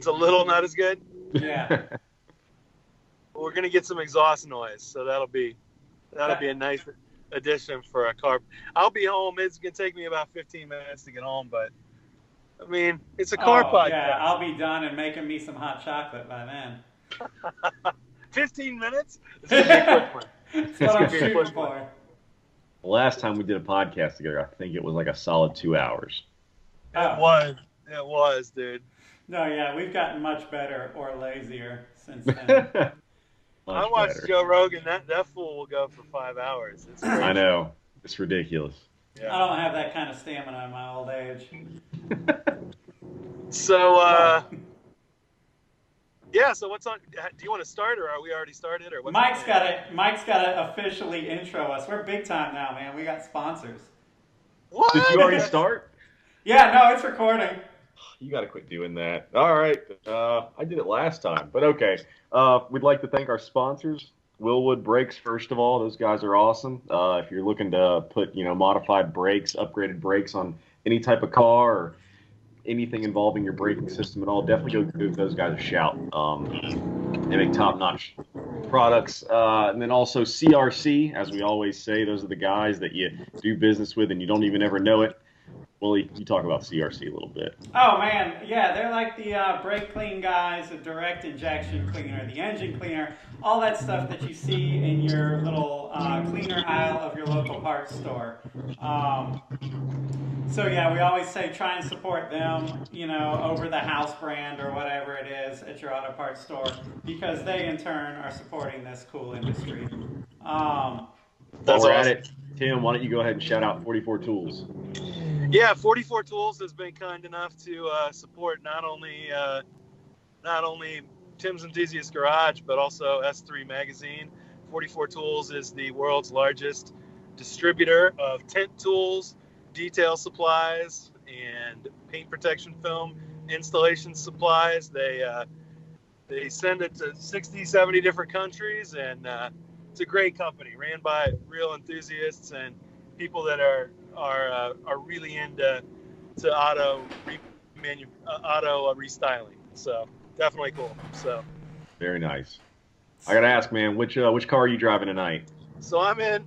It's a little not as good. Yeah. We're gonna get some exhaust noise, so that'll be a nice addition for a car. I'll be home. It's gonna take me about 15 minutes to get home, but I mean, it's a car Oh, yeah, podcast. I'll be done and making me some hot chocolate by then. 15 minutes? It's gonna be a quick one. That's It's what I'm gonna be a shooting quick for. one. The last time we did a podcast together, I think it was like a solid 2 hours. Oh. It was, dude. No, yeah, we've gotten much better or lazier since then. I watched Joe Rogan. That fool will go for 5 hours. It's crazy. I know. It's ridiculous. Yeah. I don't have that kind of stamina in my old age. So, yeah. So what's on? Do you want to start, or are we already started? Or what's Mike's got to officially intro us. We're big time now, man. We got sponsors. What? Did you already start? Yeah, no, it's recording. You got to quit doing that. All right. I did it last time, but okay. We'd like to thank our sponsors. Willwood Brakes, first of all. Those guys are awesome. If you're looking to put, modified brakes, upgraded brakes on any type of car or anything involving your braking system at all, definitely go give those guys a shout. They make top-notch products. And then also CRC, as we always say, those are the guys that you do business with and you don't even ever know it. Willie, you talk about CRC a little bit. Oh, man. Yeah, they're like the brake clean guys, the direct injection cleaner, the engine cleaner, all that stuff that you see in your little cleaner aisle of your local parts store. So, yeah, we always say try and support them, over the house brand or whatever it is at your auto parts store, because they, in turn, are supporting this cool industry. While we're at it, Tim, why don't you go ahead and shout out 44 Tools? Yeah, 44 Tools has been kind enough to support not only Tim's Enthusiast Garage, but also S3 Magazine. 44 Tools is the world's largest distributor of tent tools, detail supplies, and paint protection film installation supplies. They send it to 60, 70 different countries, and it's a great company ran by real enthusiasts and people that are really into auto restyling. So definitely cool. So very nice. I gotta ask, man, which car are you driving tonight? So I'm in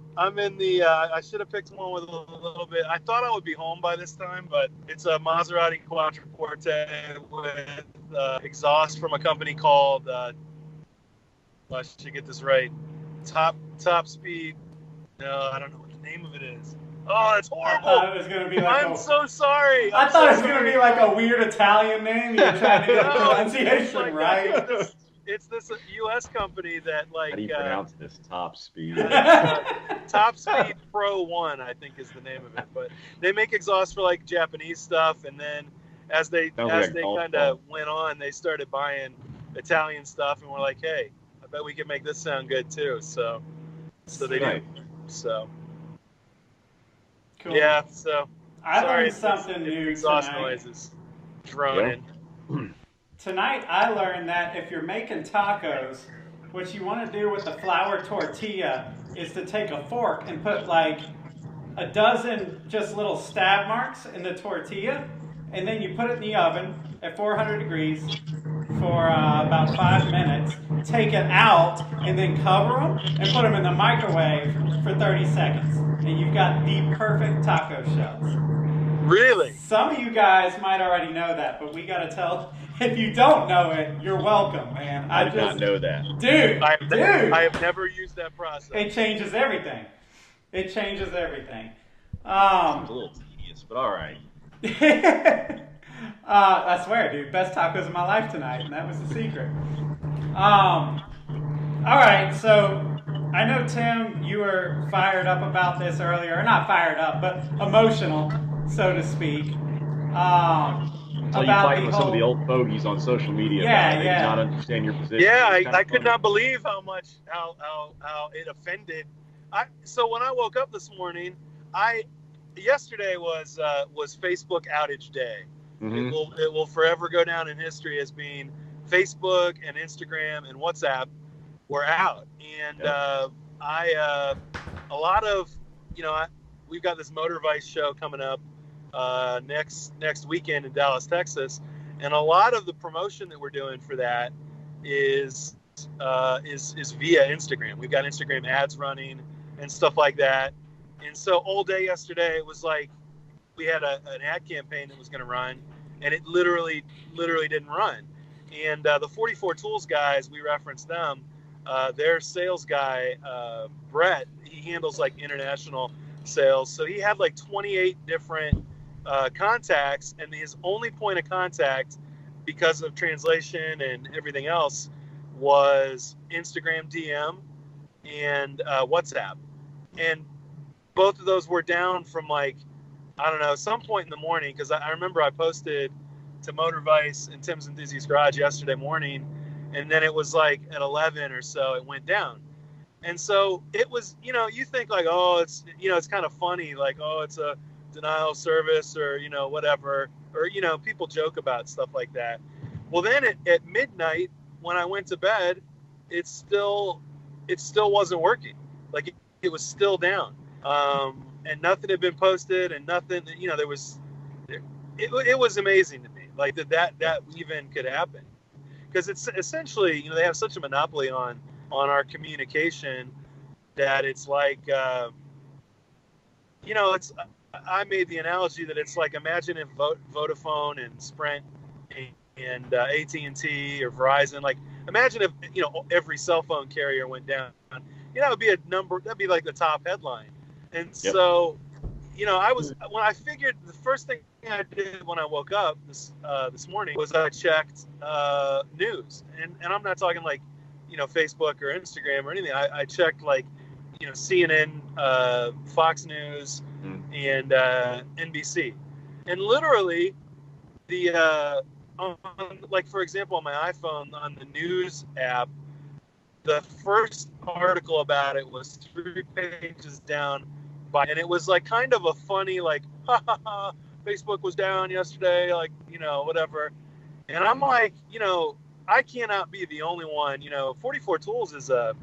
the I should have picked one with a little bit. I thought I would be home by this time, but it's a Maserati Quattroporte with exhaust from a company called I should get this right. Top Speed. No, I don't know what the name of it is. Oh, that's horrible. I thought it was going to be like I'm so sorry. I thought it was going to be like a weird Italian name. You're trying to get the pronunciation right. It's this U.S. company that How do you pronounce this? Top Speed. Top Speed Pro 1, I think is the name of it. But they make exhaust for like Japanese stuff, and then as they kind of went on, they started buying Italian stuff, and we're like, hey, I bet we can make this sound good too. So they do. So. Cool. Yeah, so I learned something new exhaust tonight. noises droning. Tonight I learned that if you're making tacos, what you want to do with the flour tortilla is to take a fork and put like a dozen just little stab marks in the tortilla, and then you put it in the oven at 400 degrees for about 5 minutes, take it out, and then cover them and put them in the microwave for 30 seconds. And you've got the perfect taco shells. Really? Some of you guys might already know that, but we got to tell, if you don't know it, you're welcome, man. I did not know that. Dude, I have never used that process. It changes everything. It changes everything. It's a little tedious, but all right. I swear, dude, best tacos of my life tonight, and that was the secret. All right, so I know, Tim, you were fired up about this earlier. Or not fired up, but emotional, so to speak. So you fight with some of the old fogies on social media. They did not understand your position. Yeah, I could not believe how it offended. So when I woke up this morning, yesterday was Facebook outage day. Mm-hmm. It will forever go down in history as being Facebook and Instagram and WhatsApp were out, and we've got this Motor Vice show coming up next weekend in Dallas, Texas, And a lot of the promotion that we're doing for that is via Instagram. We've got Instagram ads running and stuff like that. And so all day yesterday, it was like we had an ad campaign that was going to run, and it literally didn't run. And the 44 Tools guys, we referenced them. Their sales guy, Brett, he handles like international sales. So he had like 28 different contacts, and his only point of contact, because of translation and everything else, was Instagram DM and WhatsApp. And both of those were down from like, I don't know, some point in the morning, because I remember I posted to Motor Vice and Tim's Enthusiast Garage yesterday morning, and then it was like at 11 or so it went down. And so it was, you know, you think like, oh, it's, you know, it's kind of funny, like, oh, it's a denial of service, or, you know, whatever, or, you know, people joke about stuff like that. Well, then at midnight when I went to bed, it still wasn't working. Like it was still down, and nothing had been posted, and nothing, you know, it was amazing to me, like that even could happen, because it's essentially, you know, they have such a monopoly on our communication that it's like, you know, I made the analogy that it's like, imagine if Vodafone and Sprint and AT&T or Verizon, like imagine if, you know, every cell phone carrier went down. You know, that'd be like the top headline. And Yep. so, you know, when I figured, the first thing I did when I woke up this morning was I checked news, and I'm not talking like, you know, Facebook or Instagram or anything. I checked like, you know, CNN, Fox News, and NBC, and literally like, for example, on my iPhone, on the news app, the first article about it was 3 pages down, and it was like kind of a funny, like, ha ha ha, Facebook was down yesterday, like, you know, whatever. And I'm like, you know, I cannot be the only one. You know, 44 Tools is a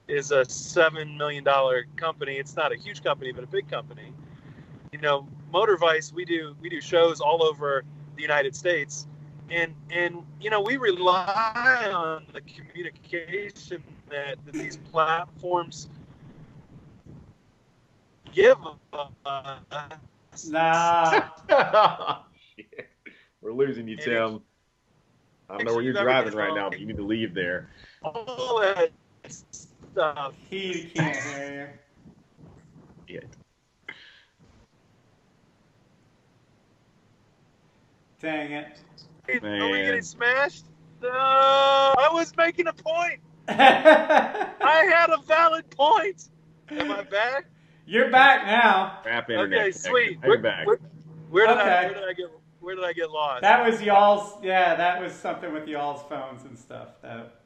$7 million company. It's not a huge company, but a big company. You know, Motor Vice, we do shows all over the United States, and you know, we rely on the communication that these platforms give us. Nah. Shit. We're losing you, And Tim. I don't know where you're driving right now, but you need to leave there. All that stuff. He can't hear Yeah. you. Dang it. Are we getting smashed? No, I was making a point. I had a valid point. Am I back? You're back now. Crap internet Okay, connection. sweet. You're back. Where did I get lost? That was y'all's, yeah, that was something with y'all's phones and stuff.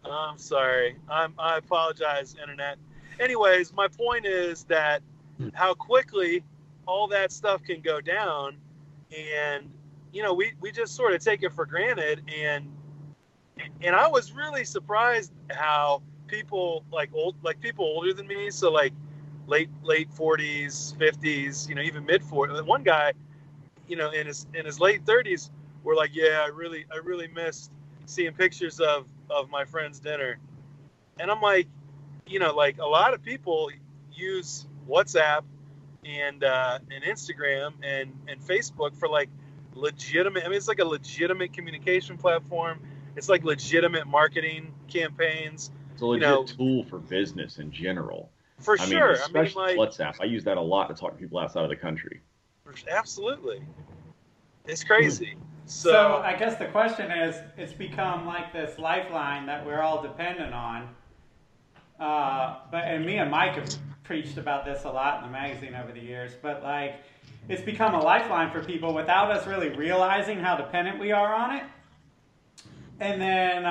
I'm sorry. I apologize, internet. Anyways, my point is that how quickly all that stuff can go down, and you know, we just sort of take it for granted, and I was really surprised how people people older than me, so like late 40s, 50s, you know, even mid 40s. One guy, you know, in his late 30s, were like, yeah, I really missed seeing pictures of my friend's dinner. And I'm like, you know, like a lot of people use WhatsApp and Instagram and Facebook for like legitimate, I mean, it's like a legitimate communication platform. It's like legitimate marketing campaigns. It's a legit tool for business in general. For sure. Especially WhatsApp. I use that a lot to talk to people outside of the country. Absolutely. It's crazy. So I guess the question is, it's become like this lifeline that we're all dependent on. And me and Mike have preached about this a lot in the magazine over the years, but like, it's become a lifeline for people without us really realizing how dependent we are on it. And then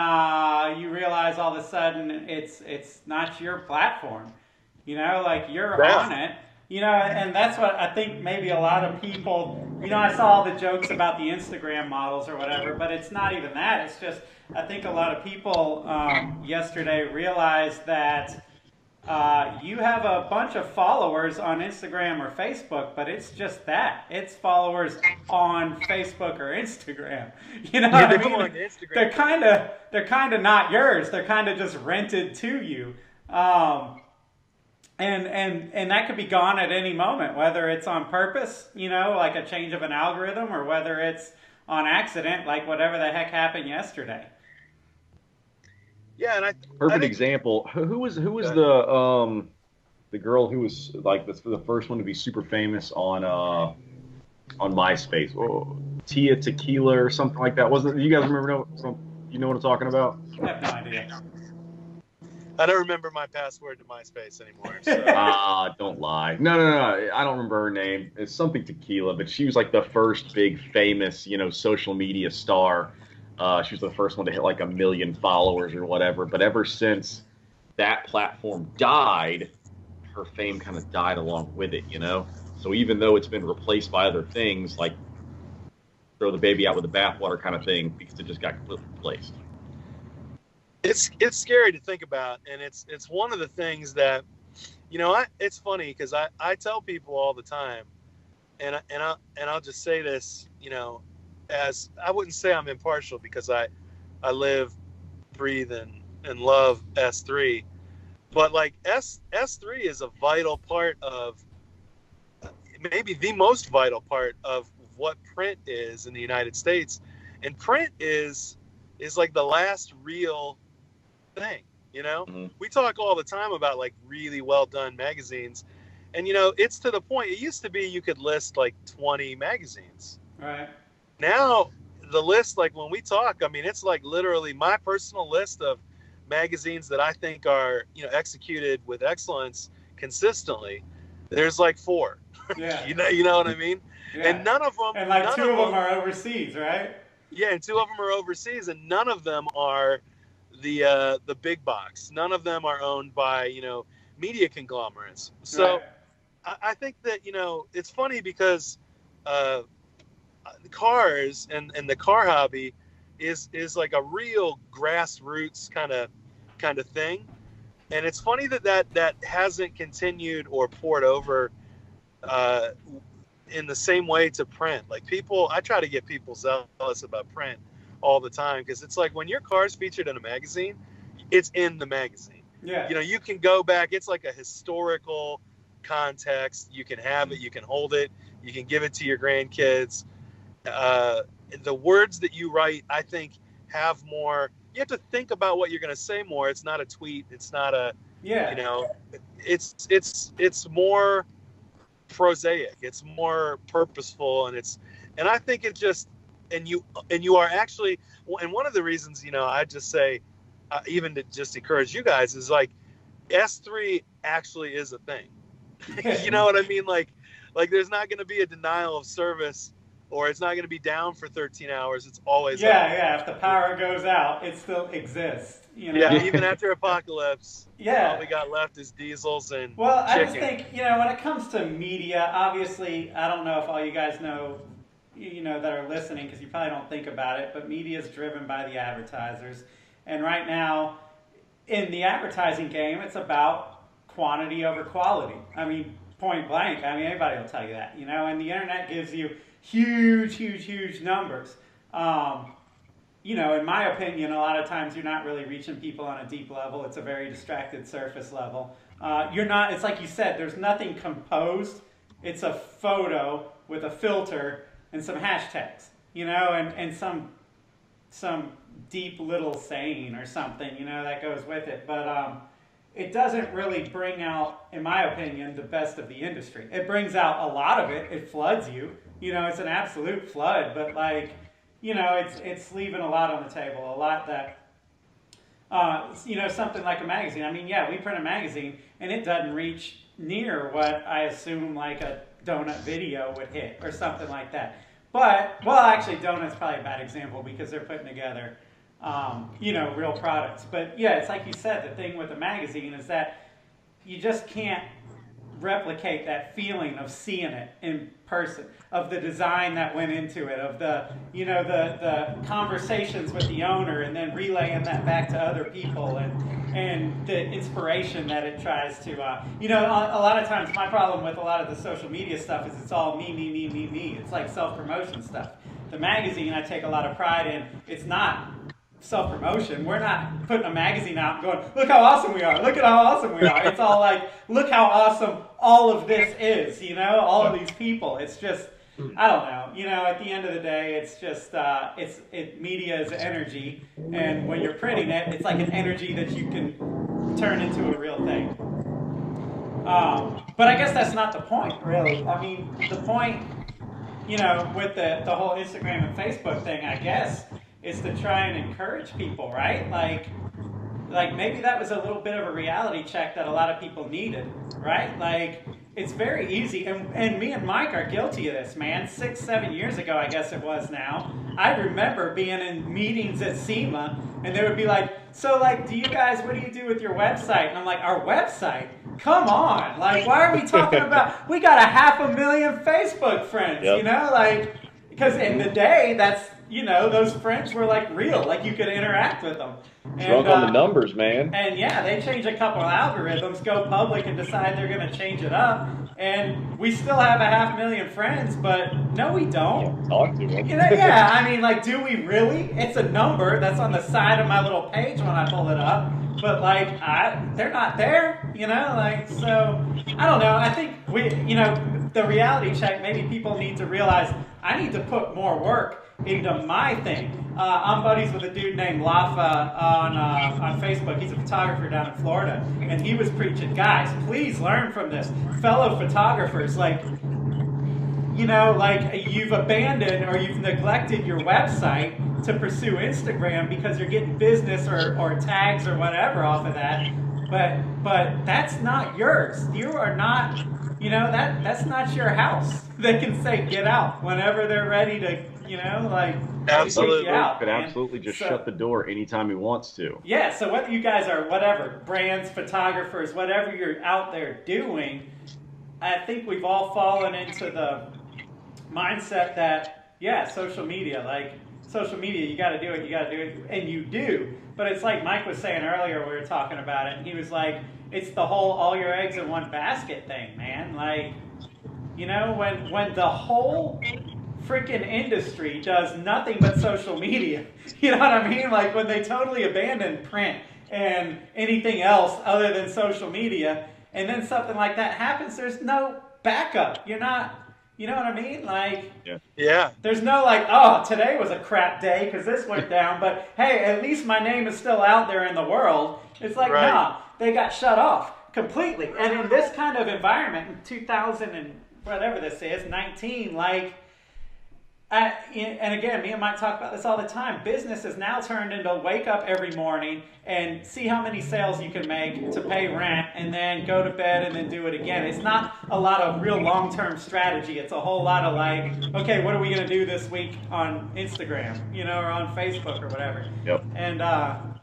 you realize all of a sudden it's not your platform, you know, like you're on it, you know, and that's what I think maybe a lot of people, you know, I saw all the jokes about the Instagram models or whatever, but it's not even that. It's just, I think a lot of people yesterday realized that You have a bunch of followers on Instagram or Facebook, but it's just that. It's followers on Facebook or Instagram. You know what I mean? On Instagram. They're kind of not yours. They're kind of just rented to you. And that could be gone at any moment, whether it's on purpose, like a change of an algorithm, or whether it's on accident, like whatever the heck happened yesterday. Yeah, and perfect example. Who was the girl who was like the first one to be super famous on MySpace? Oh, Tia Tequila or something like that. Wasn't it? You guys remember? You know what I'm talking about? I have no idea. I don't remember my password to MySpace anymore. So. Don't lie. No. I don't remember her name. It's something Tequila, but she was like the first big famous, social media star. She was the first one to hit like 1 million followers or whatever. But ever since that platform died, her fame kind of died along with it, So even though it's been replaced by other things, like throw the baby out with the bathwater kind of thing, because it just got completely replaced. It's scary to think about, and it's one of the things that, it's funny because I tell people all the time, and I'll just say this, as I wouldn't say I'm impartial because I live, breathe, and love S3, but like S3 is a vital part of, maybe the most vital part of what print is in the United States, and print is like the last real thing. Mm-hmm. We talk all the time about like really well done magazines, and it's to the point. It used to be you could list like 20 magazines. Right. Now the list, like when we talk, I mean, it's like literally my personal list of magazines that I think are, executed with excellence consistently. There's like 4. Yeah. you know what I mean? Yeah. And none of them. And like 2 of them are overseas, right? Yeah, and 2 of them are overseas, and none of them are the big box. None of them are owned by media conglomerates. So right. I think that it's funny because the cars and the car hobby is like a real grassroots kind of thing, and it's funny that hasn't continued or poured over in the same way to print. Like I try to get people zealous about print all the time, because it's like when your car's featured in a magazine, it's in the magazine. Yeah. You can go back. It's like a historical context. You can have it. You can hold it. You can give it to your grandkids. The words that you write, I think, have more. You have to think about what you're going to say more. It's not a tweet. It's not a. Yeah. It's more prosaic. It's more purposeful, and I think it just. And you are actually, and one of the reasons, I just say, even to just encourage you guys, is like S3 actually is a thing. You know what I mean? Like there's not going to be a denial of service, or it's not going to be down for 13 hours. It's always up. If the power goes out, it still exists. Yeah, even after apocalypse. Yeah. All we got left is diesels and chicken. I just think, when it comes to media, obviously, I don't know if all you guys know, that are listening, because you probably don't think about it, but media is driven by the advertisers. And right now, in the advertising game, it's about quantity over quality. I mean, point blank. I mean, anybody will tell you that, and the internet gives you huge numbers. In my opinion, a lot of times you're not really reaching people on a deep level. It's a very distracted surface level. It's like you said, there's nothing composed. It's a photo with a filter and some hashtags, and some deep little saying or something, that goes with it. But it doesn't really bring out, in my opinion, the best of the industry. It brings out a lot of it. It floods you. It's an absolute flood. But it's leaving a lot on the table. A lot that, something like a magazine. I mean, yeah, we print a magazine, and it doesn't reach near what I assume like a donut video would hit or something like that. But, actually, donut's probably a bad example because they're putting together, real products. But yeah, it's like you said, the thing with the magazine is that you just can't replicate that feeling of seeing it in person, of the design that went into it, of the the conversations with the owner, and then relaying that back to other people, and the inspiration that it tries to. A lot of times my problem with a lot of the social media stuff is it's all me, me, me, me, me. It's like self-promotion stuff. The magazine I take a lot of pride in. It's not self-promotion. We're not putting a magazine out and going, look how awesome we are, look at how awesome we are. It's all like, look how awesome all of this is, all of these people. It's just, I don't know, at the end of the day, it's just, media is energy, and when you're printing it, it's like an energy that you can turn into a real thing. But I guess that's not the point, really. I mean, the point, with the whole Instagram and Facebook thing, I guess, is to try and encourage people, right? Like maybe that was a little bit of a reality check that a lot of people needed, right? Like, it's very easy, and me and Mike are guilty of this, man. 6-7 years ago, I guess it was now, I remember being in meetings at SEMA, and they would be like, so, like, what do you do with your website? And I'm like, our website? Come on. Like, why are we talking about, we got 500,000 Facebook friends, like, because in the day, that's, those friends were like real, like you could interact with them. Drunk on the numbers, man. And yeah, they change a couple of algorithms, go public, and decide they're going to change it up. And we still have 500,000 friends, but no, we don't. Talk to them. Yeah, I mean, like, do we really? It's a number that's on the side of my little page when I pull it up. But, like, they're not there, so, I don't know. I think the reality check, maybe people need to realize I need to put more work into my thing. I'm buddies with a dude named Lafa on Facebook. He's a photographer down in Florida, and he was preaching, guys, please learn from this. Fellow photographers, like you've abandoned or you've neglected your website to pursue Instagram because you're getting business or tags or whatever off of that. But that's not yours. You are not, that's not your house. They can say get out whenever they're ready to, absolutely out. Could absolutely just shut the door anytime he wants to. Yeah, so whether you guys are whatever, brands, photographers, whatever you're out there doing, I think we've all fallen into the mindset that, social media, you got to do it, and you do. But it's like Mike was saying earlier, we were talking about it, and he was like, it's the whole all your eggs in one basket thing, man. Like, when the whole freaking industry does nothing but social media, you know what I mean? Like, when they totally abandon print and anything else other than social media, and then something like that happens, there's no backup. You're not, you know what I mean? Like, yeah. There's no like, oh, today was a crap day because this went down, but hey, at least my name is still out there in the world. It's like, right. Nah, they got shut off completely. And in this kind of environment in 2000 and whatever this is, 19, like, and again, me and Mike talk about this all the time. Business is now turned into wake up every morning and see how many sales you can make to pay rent and then go to bed and then do it again. It's not a lot of real long-term strategy. It's a whole lot of like, okay, what are we going to do this week on Instagram, or on Facebook or whatever. Yep. And that'll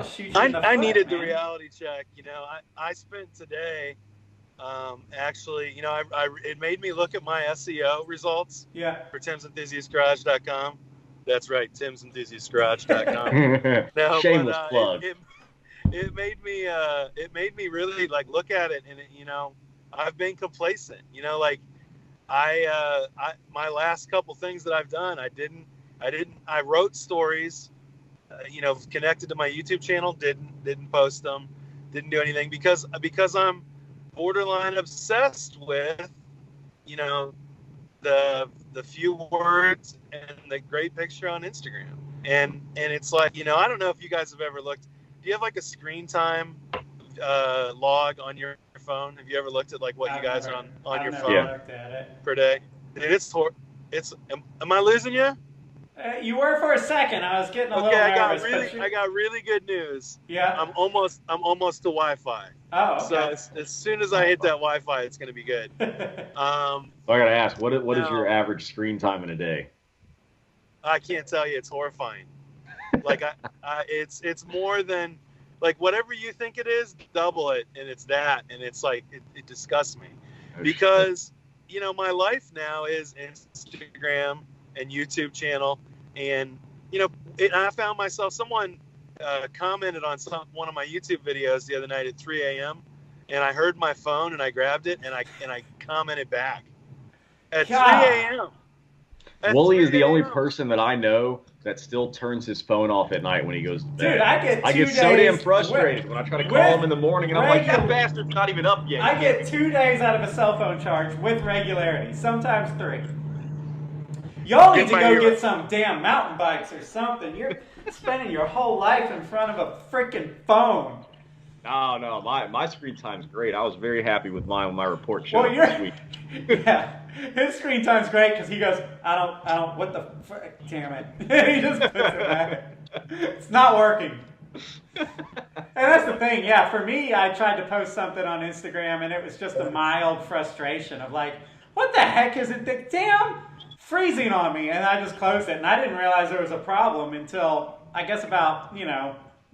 shoot you in the foot, I needed man. the reality check. I spent today... actually, it made me look at my SEO results for Tim'sEnthusiastGarage.com. That's right, Tim'sEnthusiastGarage.com. No, shameless plug. It made me really like look at it, and I've been complacent. My last couple things that I've done, I wrote stories, connected to my YouTube channel, didn't post them, didn't do anything because I'm borderline obsessed with, the few words and the great picture on Instagram. And it's like, I don't know if you guys have ever looked, do you have like a screen time log on your phone? Have you ever looked at like what you guys are on your phone looked at it. per day? Am I losing you? You were for a second. I was getting a little nervous. I got really good news. Yeah. I'm almost to Wi-Fi. Oh, okay. So as soon as I hit that Wi-Fi, it's going to be good. So I got to ask, what is your average screen time in a day? I can't tell you. It's horrifying. Like it's more than like whatever you think it is, double it, and it's that, and it's like it disgusts me because my life now is Instagram and YouTube channel, and I found myself someone commented on one of my YouTube videos the other night at 3 a.m. and I heard my phone and I grabbed it and I commented back at 3 a.m. Wooly is the only person that I know that still turns his phone off at night when he goes to bed. Dude, I get so damn frustrated when I try to call him in the morning, and I'm like, that bastard's not even up yet. I get 2 days out of a cell phone charge with regularity, sometimes 3. Y'all need to go get some damn mountain bikes or something. You're spending your whole life in front of a freaking phone. No, my screen time's great. I was very happy with my report show this week. Yeah, his screen time's great because he goes, I don't, what the frick, damn it. He just puts it back. It's not working. And that's the thing, yeah, for me, I tried to post something on Instagram and it was just a mild frustration of like, what the heck is it damn freezing on me? And I just closed it and I didn't realize there was a problem until, I guess about,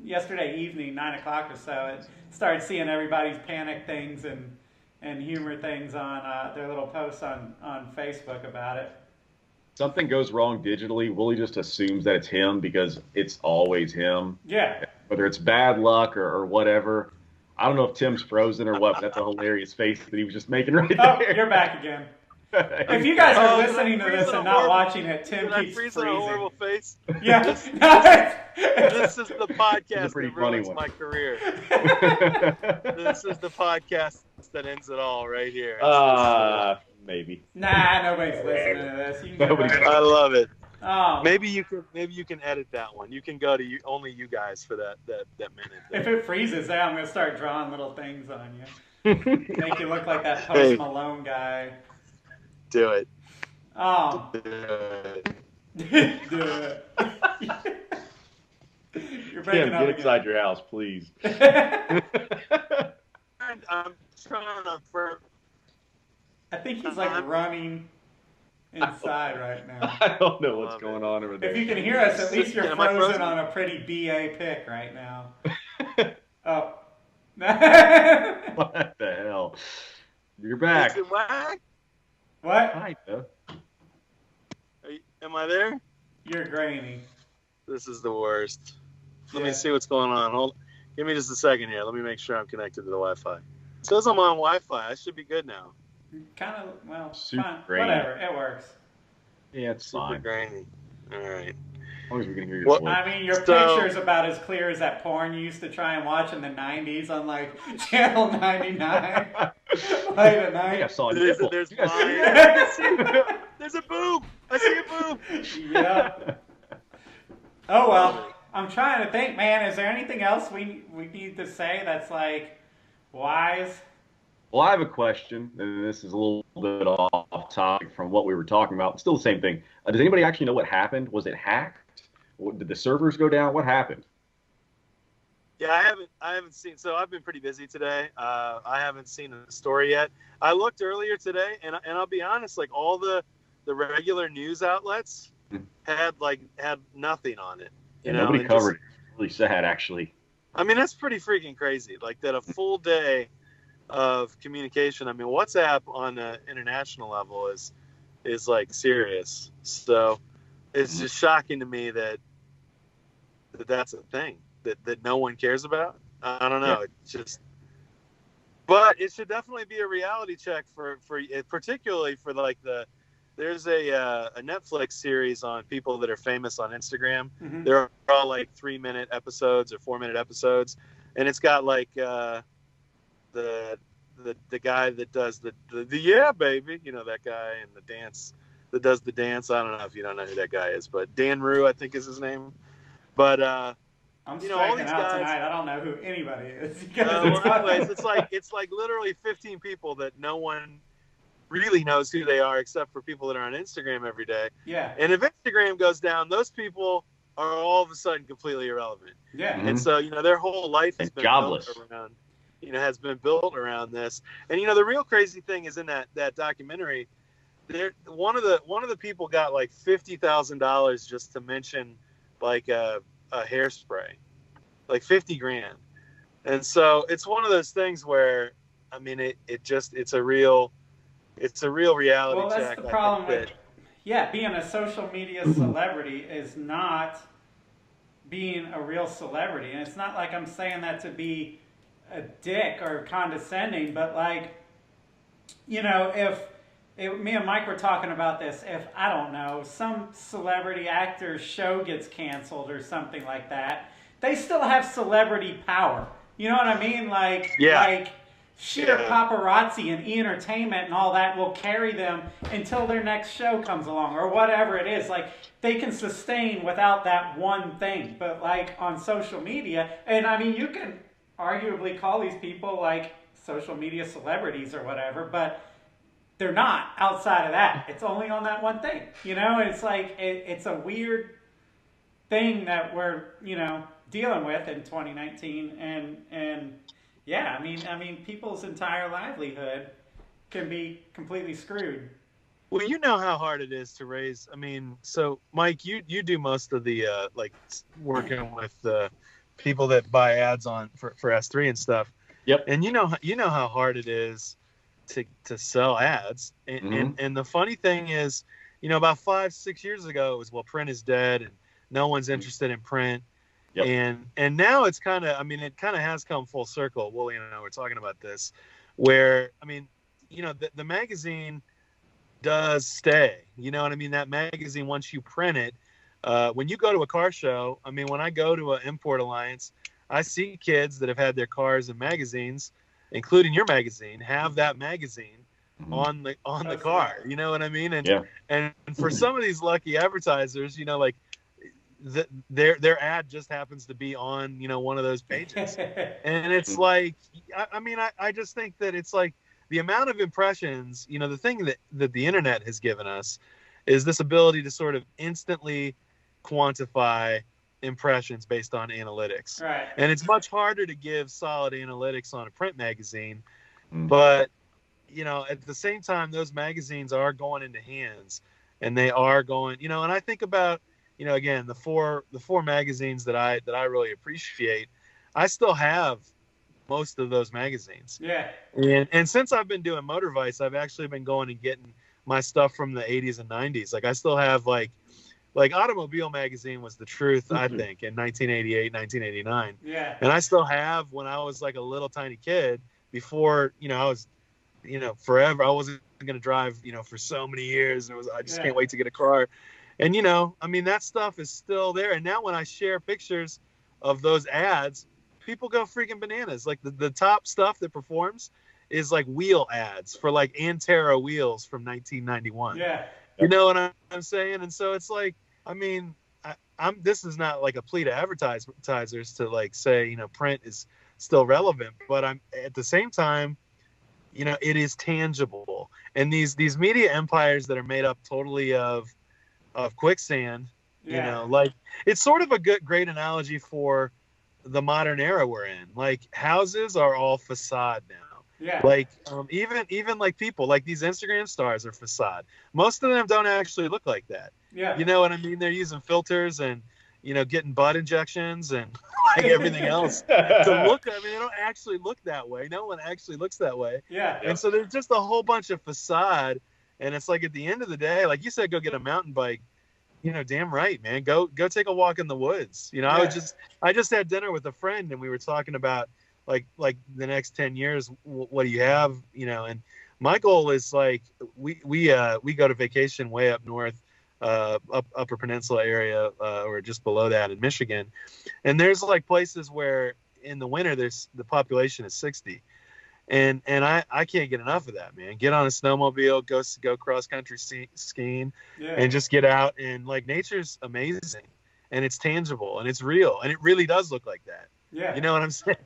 yesterday evening, 9 o'clock or so, it started seeing everybody's panic things and humor things on their little posts on Facebook about it. Something goes wrong digitally, Willie just assumes that it's him because it's always him. Yeah. Whether it's bad luck or whatever. I don't know if Tim's frozen or what, but that's a hilarious face that he was just making right there. Oh, you're back again. If you guys are listening to this and not watching it, Tim keeps freezing. A horrible face? Yeah. This is the podcast that ruins my career. This is the podcast that ends it all right here. Maybe. Nah, nobody's listening to this. I love it. Oh. Maybe you can edit that one. You can go to only you guys for that minute. If it freezes there, I'm gonna start drawing little things on you. Make you look like that Post Malone guy. Do it. Oh. Do it. Do it. You're breaking up get inside your house, please. I'm trying to. I think he's like running inside right now. I don't know what's going on over there. If you can hear us, at least you're frozen on a pretty BA pick right now. Oh. What the hell? You're back. Is it whack? What? Kinda. Am I there? You're grainy. This is the worst. Let me see what's going on. Give me just a second here. Let me make sure I'm connected to the Wi-Fi. It says I'm on Wi-Fi. I should be good now. Kind of, well, super fine. grainy. Whatever, it works. Yeah, it's Super fine. grainy. All right. As long as we can hear your voice. I mean, your picture's about as clear as that porn you used to try and watch in the 90s on, like, Channel 99. Late at night. I saw a There's nipple. there's a boob. I see a boob. Yeah. Oh, well. I'm trying to think, man, is there anything else we need to say that's, like, wise? Well, I have a question, and this is a little bit off topic from what we were talking about. Still the same thing. Does anybody actually know what happened? Was it hacked? Did the servers go down? What happened? Yeah, I haven't seen. So I've been pretty busy today. I haven't seen the story yet. I looked earlier today, and I'll be honest. Like all the regular news outlets had nothing on it. Nobody covered it. It's really sad, actually. I mean, that's pretty freaking crazy. Like that a full day of communication. I mean, WhatsApp on an international level is like serious. So it's just shocking to me that that's a thing that no one cares about. I don't know. It's just, but it should definitely be a reality check for particularly for like there's a Netflix series on people that are famous on Instagram. Mm-hmm. They're all like 3-minute episodes or 4-minute episodes, and it's got like the guy that does the yeah baby, that guy, and the dance that does the dance. I don't know if you don't know who that guy is, but Dan Rue, I think is his name. But I'm striking out tonight. I don't know who anybody is. Well, anyways, it's like literally 15 people that no one really knows who they are except for people that are on Instagram every day. Yeah. And if Instagram goes down, those people are all of a sudden completely irrelevant. Yeah. And so their whole life has been jobless. built around. Has been built around this. And the real crazy thing is in that documentary, one of the people got like $50,000 just to mention like a hairspray, like $50,000. And so it's one of those things where, I mean, it's a real reality Well, that's check. the I think problem with, that, yeah, being a social media celebrity is not being a real celebrity. And it's not like I'm saying that to be a dick or condescending, but like, you know, if me and Mike were talking about this, if, I don't know, some celebrity actor's show gets canceled or something like that, they still have celebrity power. You know what I mean? yeah, Like sheer yeah, paparazzi and e-entertainment and all that will carry them until their next show comes along or whatever it is. Like they can sustain without that one thing. But like on social media, and I mean, you can arguably call these people like social media celebrities or whatever, but they're not outside of that. It's only on that one thing. You know, it's like it's a weird thing that we're, you know, dealing with in 2019, and yeah, I mean people's entire livelihood can be completely screwed. well, you know how hard it is to raise. I mean, so Mike, you do most of the working with the people that buy ads on for S3 and stuff. Yep. And you know how hard it is to sell ads. And the funny thing is, you know, about 5-6 years ago, it was, well, print is dead and no one's interested in print. Yep. And now it's kind of, I mean, it kind of has come full circle. Willie and I were talking about this, where, I mean, you know, the magazine does stay. You know what I mean? That magazine, once you print it, when you go to a car show, I mean, when I go to an Import Alliance, I see kids that have had their cars and magazines, including your magazine, have that magazine on the car. You know what I mean? And and for some of these lucky advertisers, you know, like their ad just happens to be on, you know, one of those pages. And it's like, I mean, I just think that it's like the amount of impressions, you know, the thing that the internet has given us is this ability to sort of instantly quantify impressions based on analytics. Right. And it's much harder to give solid analytics on a print magazine. But, you know, at the same time, those magazines are going into hands, and they are going, you know, and I think about, you know, again, the four magazines that I really appreciate, I still have most of those magazines. Yeah. And since I've been doing Motor Vice, I've actually been going and getting my stuff from the 80s and 90s. Like I still have like Automobile Magazine was the truth, I think, in 1988, 1989. Yeah. And I still have, when I was like a little tiny kid, before, you know, I was, you know, forever, I wasn't going to drive, you know, for so many years. And I just can't wait to get a car. And, you know, I mean, that stuff is still there. And now when I share pictures of those ads, people go freaking bananas. Like the top stuff that performs is like wheel ads for like Antero wheels from 1991. Yeah. You know what I'm saying? And so it's like, I mean, this is not like a plea to advertisers to like say, you know, print is still relevant, but I'm at the same time, you know, it is tangible. And these media empires that are made up totally of quicksand, you know, like it's sort of a great analogy for the modern era we're in. Like houses are all facade now. Yeah. Like even like people like these Instagram stars are facade. Most of them don't actually look like that. Yeah. You know what I mean? They're using filters and, you know, getting butt injections and like everything else to look. I mean, they don't actually look that way. No one actually looks that way. Yeah. And so there's just a whole bunch of facade. And it's like at the end of the day, like you said, go get a mountain bike. You know, damn right, man. Go take a walk in the woods. You know, I just had dinner with a friend and we were talking about like the next 10 years, what do you have? You know, and my goal is like we go to vacation way up north, upper peninsula area, or just below that in Michigan, and there's like places where in the winter the population is 60. And I can't get enough of that, man. Get on a snowmobile, go cross country skiing, and just get out. And like nature's amazing, and it's tangible, and it's real, and it really does look like that. Yeah. You know what I'm saying?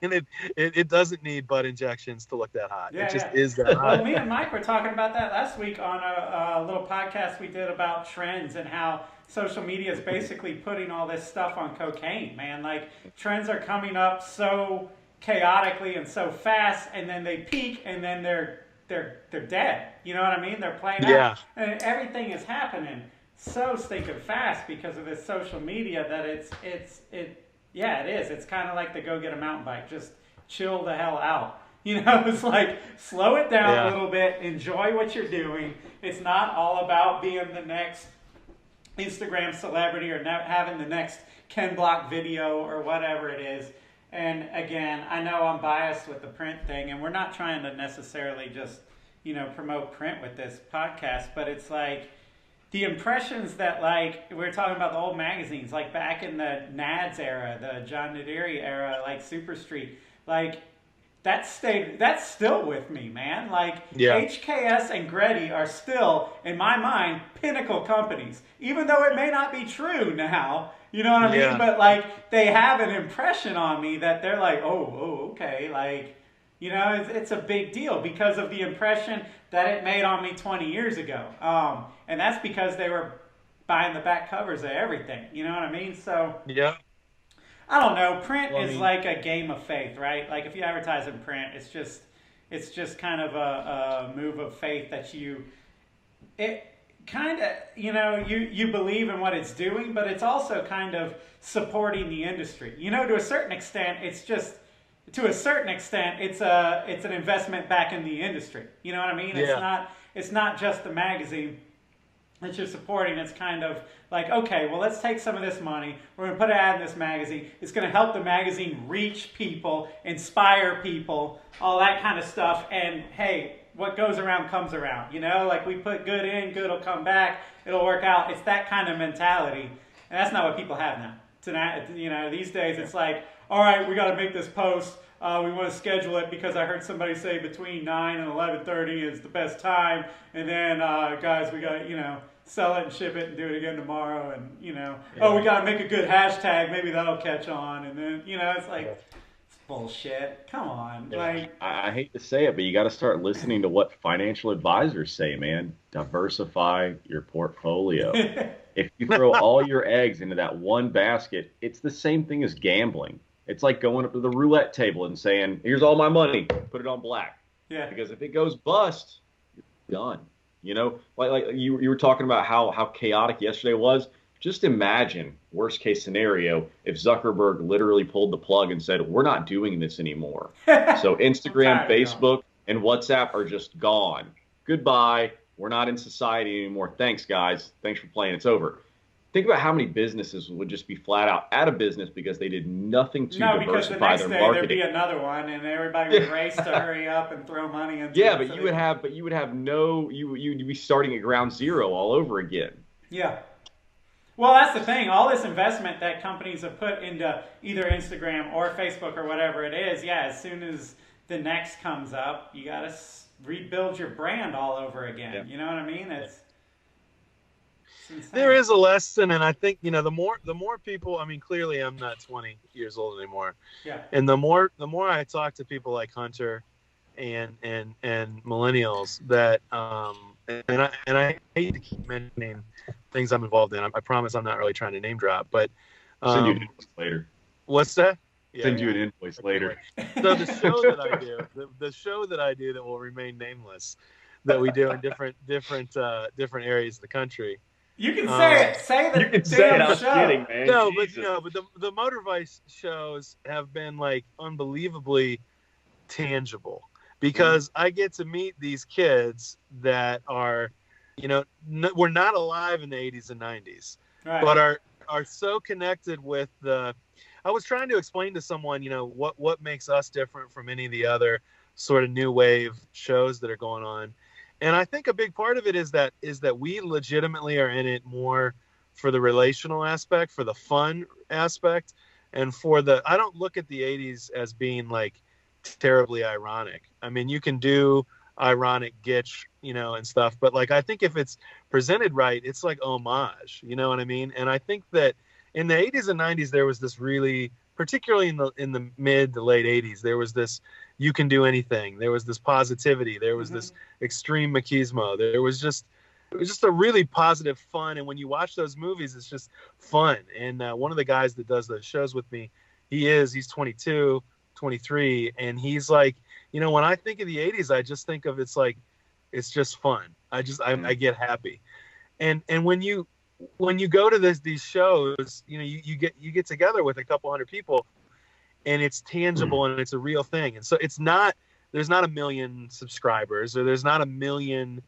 It doesn't need butt injections to look that hot. Yeah, it just is that hot. Well, me and Mike were talking about that last week on a little podcast we did about trends and how social media is basically putting all this stuff on cocaine, man. Like trends are coming up so chaotically and so fast, and then they peak, and then they're dead. You know what I mean? They're playing out, and everything is happening so stinking fast because of this social media that it is. It's kind of like the go get a mountain bike. Just chill the hell out. You know, it's like, slow it down Yeah. a little bit, enjoy what you're doing. It's not all about being the next Instagram celebrity or having the next Ken Block video or whatever it is. And again, I know I'm biased with the print thing, and we're not trying to necessarily just, you know, promote print with this podcast, but it's like the impressions that, like, we're talking about the old magazines, like back in the Nads era, the John Naderi era, like Super Street, like, that's still with me, man. Like, Yeah. HKS and Getty are still, in my mind, pinnacle companies. Even though it may not be true now, you know what I mean? Yeah. But, like, they have an impression on me that they're like, oh, okay, like, you know, it's a big deal because of the impression that it made on me 20 years ago. And that's because they were buying the back covers of everything, you know what I mean? So, Yeah. I don't know. Print Well, I is mean- like a game of faith, right? Like if you advertise in print, it's just kind of a move of faith that it kind of, you know, you believe in what it's doing, but it's also kind of supporting the industry. You know, to a certain extent, it's an investment back in the industry. You know what I mean? Yeah. It's not just the magazine that you're supporting. It's kind of like, okay, well, let's take some of this money. We're going to put an ad in this magazine. It's going to help the magazine reach people, inspire people, all that kind of stuff. And hey, what goes around comes around. You know, like we put good in, good will come back. It'll work out. It's that kind of mentality. And that's not what people have now. Tonight, you know, these days it's like, all right, we got to make this post. We want to schedule it because I heard somebody say between 9 and 11:30 is the best time. And then, guys, we got to, you know, sell it and ship it and do it again tomorrow. And, you know, oh, we got to make a good hashtag. Maybe that'll catch on. And then, you know, it's like, it's bullshit. Come on. Like, I hate to say it, but you got to start listening to what financial advisors say, man. Diversify your portfolio. If you throw all your eggs into that one basket, it's the same thing as gambling. It's like going up to the roulette table and saying, here's all my money, put it on black. yeah. Because if it goes bust, you're done. You know, like you were talking about how chaotic yesterday was. Just imagine, worst case scenario, if Zuckerberg literally pulled the plug and said, we're not doing this anymore. So Instagram, Facebook, and WhatsApp are just gone. Goodbye. We're not in society anymore. Thanks, guys. Thanks for playing. It's over. Think about how many businesses would just be flat out of business because they did nothing to No, because the diversify next their day marketing. there'd be another one, and everybody would race to hurry up and throw money into Yeah, it. but so you would have you'd be starting at ground zero all over again. Yeah. Well, that's the thing. All this investment that companies have put into either Instagram or Facebook or whatever it is, yeah, as soon as the next comes up, you got to rebuild your brand all over again. Yeah. You know what I mean? It's insane. There is a lesson, and I think, you know, the more people, I mean, clearly I'm not 20 years old anymore. Yeah. And the more I talk to people like Hunter and millennials that and I hate to keep mentioning things I'm involved in. I promise I'm not really trying to name drop, but Send you an invoice later. what's that? Send you an invoice later. So the show that I do, the show that I do that will remain nameless, that we do in different areas of the country. You can say it. Say the You can damn say it. I was show. kidding, man. No, but Jesus. but the Motor Vice shows have been like unbelievably tangible because I get to meet these kids that are, you know, were not alive in the 80s and 90s, Right. but are so connected with the. I was trying to explain to someone, you know, what makes us different from any of the other sort of new wave shows that are going on. And I think a big part of it is that we legitimately are in it more for the relational aspect, for the fun aspect, and for the. I don't look at the 80s as being like terribly ironic. I mean, you can do ironic gitch, you know, and stuff, but like I think if it's presented right, it's like homage, you know what I mean? And I think that in the 80s and 90s there was this really, particularly in the mid to late 80s, there was this you can do anything. There was this positivity. There was this extreme machismo. It was just a really positive fun. And when you watch those movies, it's just fun. And one of the guys that does those shows with me, he's 22, 23. And he's like, you know, when I think of the 80s, I just think of it's just fun. I get happy. And when you go to these shows, you know, you get together with a couple hundred people. and it's tangible and it's a real thing. And so there's not a million subscribers, or there's not a million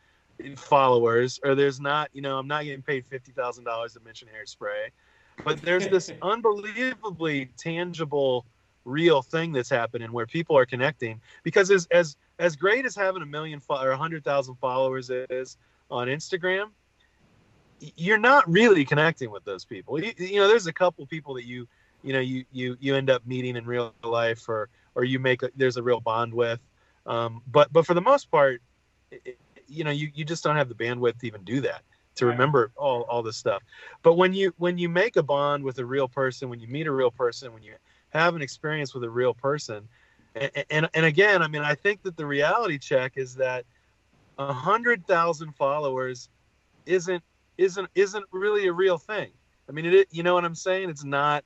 followers, or there's not, I'm not getting paid $50,000 to mention Hairspray, but there's this unbelievably tangible, real thing that's happening where people are connecting. Because as great as having 1 million or 100,000 followers is on Instagram, you're not really connecting with those people. There's a couple people that you end up meeting in real life, or there's a real bond with. But for the most part, you just don't have the bandwidth to even do that, to remember all this stuff. But when you make a bond with a real person, when you meet a real person, when you have an experience with a real person, and again, I mean, I think that the reality check is that 100,000 followers isn't really a real thing. I mean, you know what I'm saying? It's not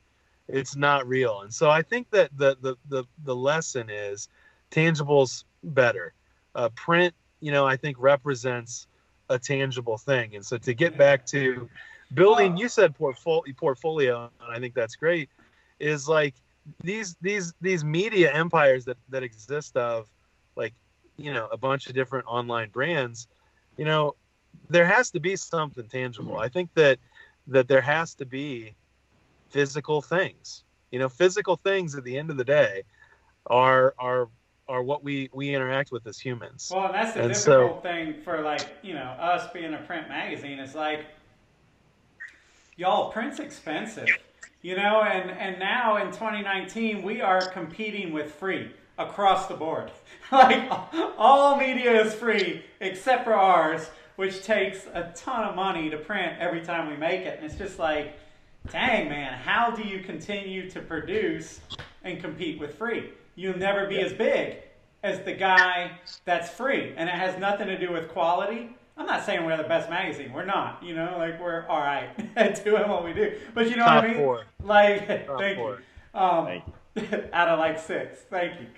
real. And so I think that the lesson is tangibles better. Print, I think represents a tangible thing. And so to get back to building, you said portfolio, and I think that's great, is like these media empires that exist of, like, a bunch of different online brands, there has to be something tangible. I think that there has to be physical things. Physical things at the end of the day are what we interact with as humans. Well, and that's the difficult thing for, like, us being a print magazine. It's like, y'all, print's expensive, and now in 2019 we are competing with free across the board. Like, all media is free except for ours, which takes a ton of money to print every time we make it. And it's just like, dang, man, how do you continue to produce and compete with free? You'll never be as big as the guy that's free. And it has nothing to do with quality. I'm not saying we're the best magazine. We're not. Like, we're all right at doing what we do. But you know what I mean? Four. Like, thank you. Thank you. Out of like 6. Thank you.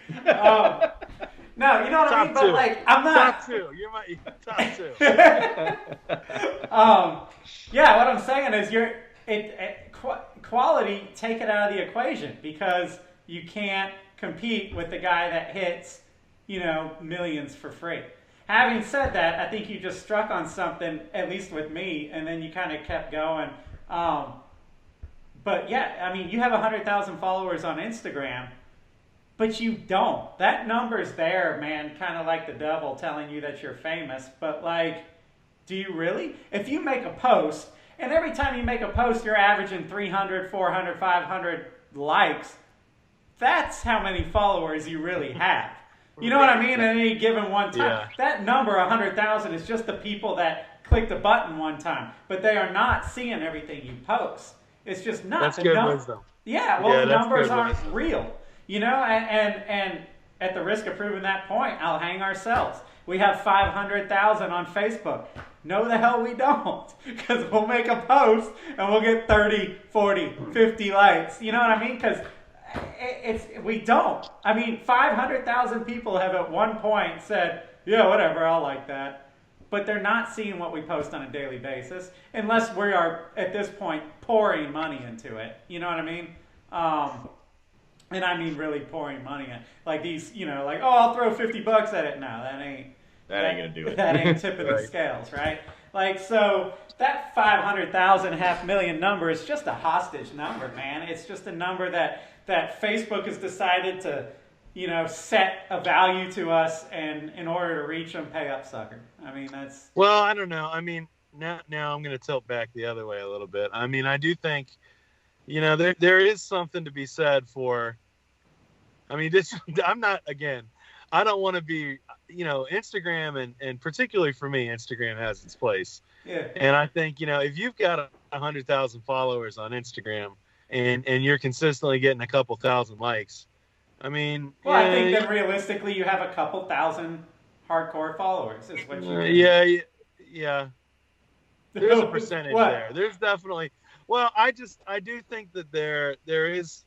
No, you know what I mean? But, like, I'm not. Top 2. You're my top 2. Yeah, what I'm saying is quality, take it out of the equation, because you can't compete with the guy that hits, millions for free. Having said that, I think you just struck on something, at least with me, and then you kind of kept going. But yeah, I mean, you have 100,000 followers on Instagram, but you don't. That number's there, man, kind of like the devil telling you that you're famous. But, like, do you really? If you make a post, and every time you make a post you're averaging 300, 400, 500 likes, that's how many followers you really have. You know what I mean? At any given one time. Yeah. That number, 100,000, is just the people that clicked the button one time. But they are not seeing everything you post. It's just not. That's good wisdom. Yeah, well, the numbers aren't wisdom. real. And at the risk of proving that point, I'll hang ourselves. We have 500,000 on Facebook. No, the hell we don't. Because we'll make a post and we'll get 30, 40, 50 likes. You know what I mean? Because we don't. I mean, 500,000 people have at one point said, yeah, whatever, I'll like that. But they're not seeing what we post on a daily basis, unless we are, at this point, pouring money into it. You know what I mean? And I mean really pouring money in. Like these, like, oh, I'll throw $50 at it. No, that ain't gonna do it. That ain't tipping the scales, right? Like, so that 500,000, 500,000 number is just a hostage number, man. It's just a number that Facebook has decided to, set a value to us, and in order to reach them, pay up, sucker. I mean, that's... Well, I don't know. I mean, now I'm going to tilt back the other way a little bit. I mean, I do think, there is something to be said for, I mean, I'm not, again, I don't want to be, Instagram, and particularly for me, Instagram has its place. Yeah. And I think, if you've got 100,000 followers on Instagram and you're consistently getting a couple thousand likes, I mean... Well, I think that realistically you have a couple thousand hardcore followers is what you yeah. There's a percentage there. There's definitely... Well, I do think that there is...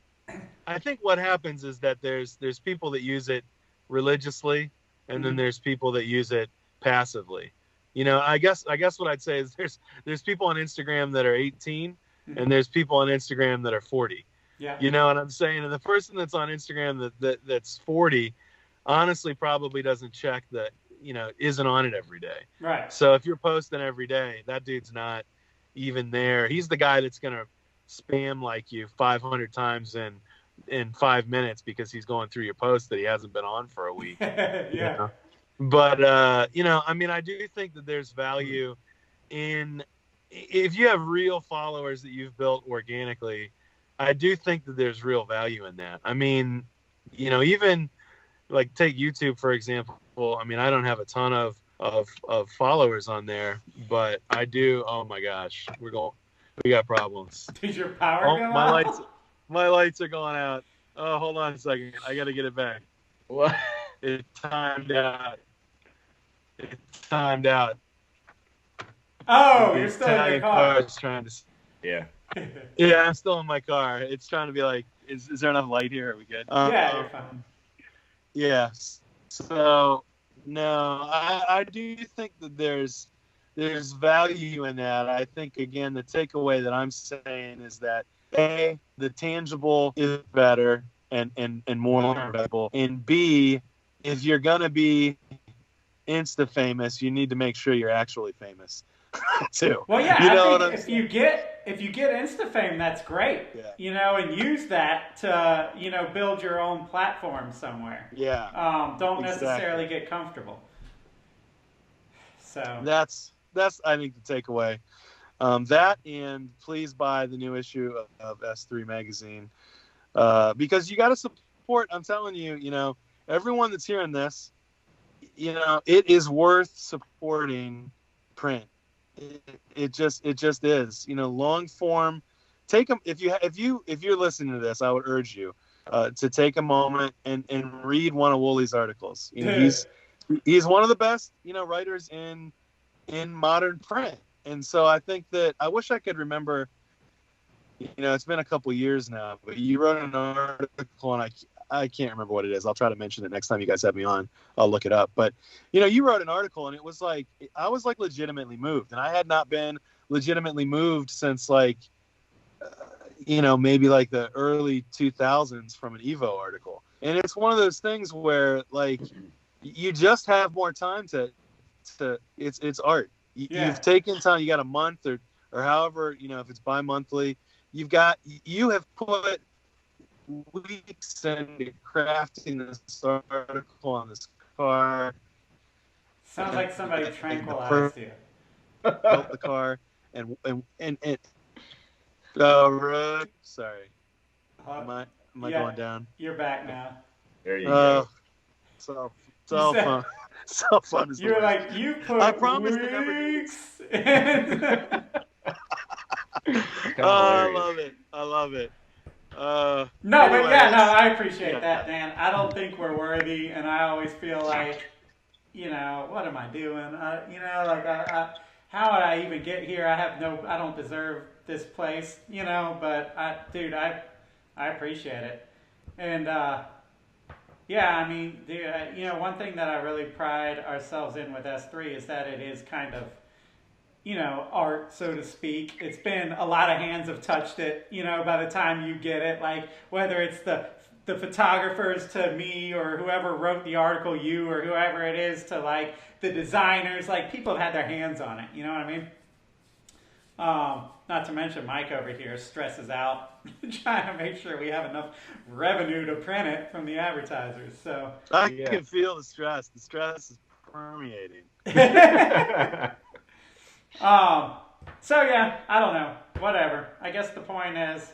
I think what happens is that there's people that use it religiously, and then there's people that use it passively. I guess what I'd say is there's people on Instagram that are 18, and there's people on Instagram that are 40. Yeah. You know what I'm saying? And the person that's on Instagram that's 40, honestly, probably doesn't check isn't on it every day. Right. So if you're posting every day, that dude's not even there. He's the guy that's gonna spam like you 500 times in 5 minutes because he's going through your post that he hasn't been on for a week. Yeah. You know? But I do think that there's value in if you have real followers that you've built organically. I do think that there's real value in that. I mean, even like take YouTube for example. I mean, I don't have a ton of followers on there, but I do. Oh my gosh, we got problems. Did your power go out? My lights are going out. Oh, hold on a second. I got to get it back. What? It timed out. Oh, you're still in your car. I was trying to. Yeah. Yeah, I'm still in my car. It's trying to be like, is there enough light here? Are we good? Yeah, you're fine. Yeah. So, no, I do think that there's value in that. I think, again, the takeaway that I'm saying is that, A, the tangible is better and more valuable. And B, if you're going to be Insta famous, you need to make sure you're actually famous. Too. Well, yeah, I think if you get Insta fame, that's great. Yeah. And use that to build your own platform somewhere. Yeah. Don't necessarily get comfortable. So that's I think the takeaway. That, and please buy the new issue of S3 magazine because you got to support. I'm telling you, everyone that's hearing this, it is worth supporting print. It just is. Long form. Take them if you're listening to this. I would urge you to take a moment and read one of Wooly's articles. He's one of the best writers in modern print. And so I think that I wish I could remember. It's been a couple years now, but you wrote an article, and I can't remember what it is. I'll try to mention it next time you guys have me on. I'll look it up. But, you wrote an article, and it was like, I was like legitimately moved. And I had not been legitimately moved since maybe like the early 2000s from an Evo article. And it's one of those things where like, you just have more time to it's art. You've taken time, you got a month or however, if it's bi-monthly, you have put weeks into crafting this article on this car. Sounds like somebody tranquilized you. Built the car and oh, really? Sorry. Am I going down? You're back now. There you go. So fun. So fun. You were like, you put I promise weeks. to never do I love it. I appreciate that, Dan. I don't think we're worthy, and I always feel like, what am I doing? How would I even get here? I don't deserve this place, but I appreciate it. And, one thing that I really pride ourselves in with S3 is that it is kind of, art, so to speak. It's been a lot of hands have touched it, by the time you get it, like whether it's the photographers to me or whoever wrote the article, you or whoever it is, to like the designers, like people have had their hands on it, you know what I mean? Not to mention Mike over here stresses out trying to make sure we have enough revenue to print it from the advertisers. So I can feel the stress. The stress is permeating. So yeah, I don't know. Whatever. I guess the point is,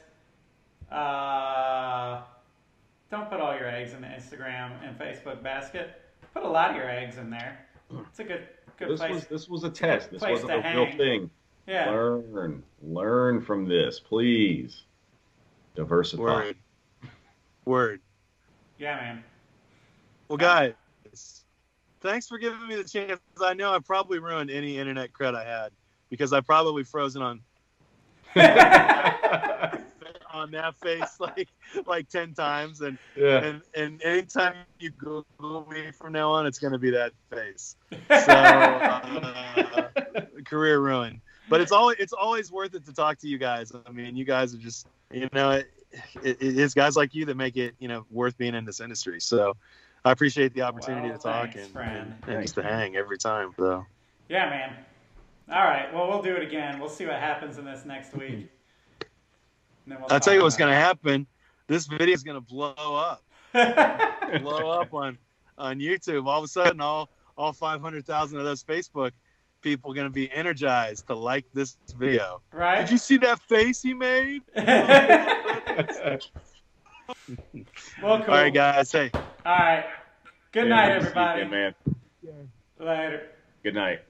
don't put all your eggs in the Instagram and Facebook basket. Put a lot of your eggs in there. It's a good place. This was a test. This wasn't a hang. real thing. Yeah. Learn from this, please. Diversify. Word. Yeah, man. Well, guys, thanks for giving me the chance. I know I probably ruined any internet cred I had because I probably frozen on on that face like 10 times, and anytime you Google me from now on, it's going to be that face. So career ruined. But it's always worth it to talk to you guys. I mean, you guys are just, it's guys like you that make it, worth being in this industry. So I appreciate the opportunity to talk thanks, and just to hang every time. So yeah, man. All right. Well, we'll do it again. We'll see what happens in this next week. I'll tell you what's going to happen. This video is going to blow up. Blow up on YouTube. All of a sudden, all 500,000 of those Facebook people are going to be energized to like this video. Right? Did you see that face he made? Well, cool. All right, guys. Hey. All right. Good night, everybody. Man. Later. Good night.